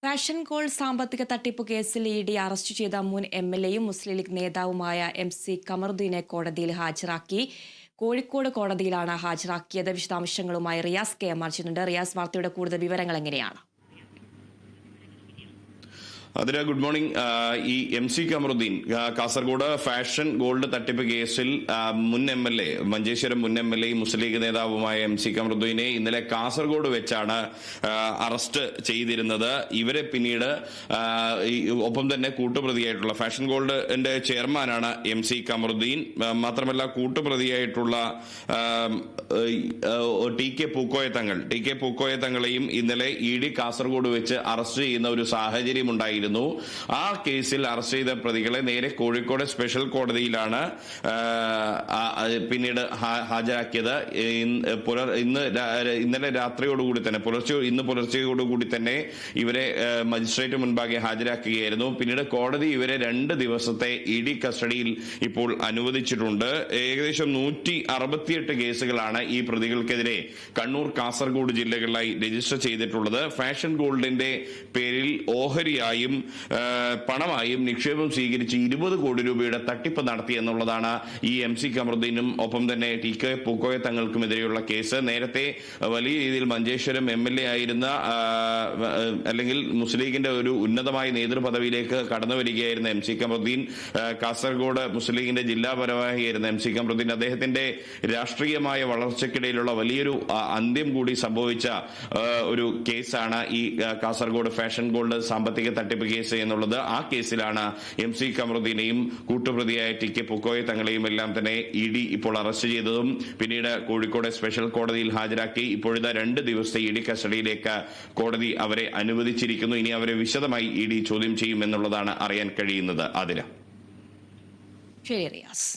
Fashion gold സാമ്പത്തിക തട്ടിപ്പ് കേസിൽ ഇഡി അറസ്റ്റ് ചെയ്ത മുൻ എംഎൽഎയും മുസ്ലിം ലീഗ് നേതാവുമായ MC കമറുദ്ദീനെ കോടതിയിൽ ഹാജരാക്കി. കോഴിക്കോട് കോടതിയിലാണ് ഹാജരാക്കിയത്. വിശദാംശങ്ങളുമായി റിയാസ് KM ചേരുന്നുണ്ട്. റിയാസ്, വാർത്തയുടെ കൂടുതൽ വിവരങ്ങൾ എങ്ങനെയാണ്? അതിന് ഗുഡ് മോർണിംഗ്. ഈ MC Kamaruddin Kasaragod fashion gold തട്ടിപ്പ് കേസിൽ മുൻ MLA, മഞ്ചേശ്വരം മുൻ MLA മുസ്ലിം ലീഗ് നേതാവുമായ MC കമറുദ്ദീനെ ഇന്നലെ കാസർഗോഡ് വെച്ചാണ് അറസ്റ്റ് ചെയ്തിരുന്നത്. ഇവരെ പിന്നീട് ഒപ്പം തന്നെ കൂട്ടുപ്രതിയായിട്ടുള്ള ഫാഷൻ ഗോൾഡിന്റെ ചെയർമാനാണ് MC കമറുദ്ദീൻ. മാത്രമല്ല കൂട്ടുപ്രതിയായിട്ടുള്ള TK പൂക്കോയ തങ്ങളെയും ഇന്നലെ ED കാസർഗോഡ് വെച്ച് അറസ്റ്റ് ചെയ്യുന്ന ഒരു സാഹചര്യം ഉണ്ടായിരുന്നു. ആ കേസിൽ അറസ്റ്റ് ചെയ്ത പ്രതികളെ നേരെ കോഴിക്കോട് സ്പെഷ്യൽ കോടതിയിലാണ് പിന്നീട് ഹാജരാക്കിയത്. ഇന്നലെ രാത്രിയോടുകൂടി തന്നെ ഇന്ന് പുലർച്ചയോടുകൂടി തന്നെ ഇവരെ മജിസ്ട്രേറ്റ് മുൻപാകെ ഹാജരാക്കുകയായിരുന്നു. പിന്നീട് കോടതി ഇവരെ 2 ദിവസത്തെ ED കസ്റ്റഡിയിൽ ഇപ്പോൾ അനുവദിച്ചിട്ടുണ്ട്. ഏകദേശം 168 കേസുകളാണ് ഈ പ്രതികൾക്കെതിരെ കണ്ണൂർ, കാസർഗോഡ് ജില്ലകളിലായി രജിസ്റ്റർ ചെയ്തിട്ടുള്ളത്. ഫാഷൻ ഗോൾഡിന്റെ പേരിൽ ഓഹരിയായും പണമായും നിക്ഷേപം സ്വീകരിച്ച് 20 കോടി രൂപയുടെ തട്ടിപ്പ് നടത്തി എന്നുള്ളതാണ് ഈ MC കമറുദ്ദീനും ഒപ്പം തന്നെ TK പൂക്കോയ തങ്ങൾക്കുമെതിരെയുള്ള കേസ്. നേരത്തെ വലിയ രീതിയിൽ മഞ്ചേശ്വരം MLA ആയിരുന്ന അല്ലെങ്കിൽ മുസ്ലിം ലീഗിന്റെ ഒരു ഉന്നതമായ നേതൃപദവിയിലേക്ക് കടന്നു വരികയായിരുന്ന MC കമറുദ്ദീൻ, കാസർഗോഡ് മുസ്ലിം ലീഗിന്റെ ജില്ലാ ഭാരവാഹിയായിരുന്ന MC കമറുദ്ദീൻ, അദ്ദേഹത്തിന്റെ രാഷ്ട്രീയമായ വളർച്ചയ്ക്കിടയിലുള്ള വലിയൊരു അന്ത്യം കൂടി സംഭവിച്ച ഒരു കേസാണ് ഈ കാസർഗോഡ് ഫാഷൻ ഗോൾഡ് സാമ്പത്തിക തട്ടിപ്പ് കേസ് എന്നുള്ളത്. ആ കേസിലാണ് MC കമറുദ്ദീനെയും കൂട്ടുപ്രതിയായ TK പൂക്കോയ തങ്ങളെയും എല്ലാം തന്നെ ED ഇപ്പോൾ അറസ്റ്റ് ചെയ്തതും പിന്നീട് കോഴിക്കോട് സ്പെഷ്യൽ കോടതിയിൽ ഹാജരാക്കി. ഇപ്പോഴത്തെ 2 ദിവസത്തെ ED കസ്റ്റഡിയിലേക്ക് കോടതി അവരെ അനുവദിച്ചിരിക്കുന്നു. ഇനി അവരെ വിശദമായി ED ചോദ്യം ചെയ്യുമെന്നുള്ളതാണ് അറിയാൻ കഴിയുന്നത്. അതിന് ശരി റിയാസ്.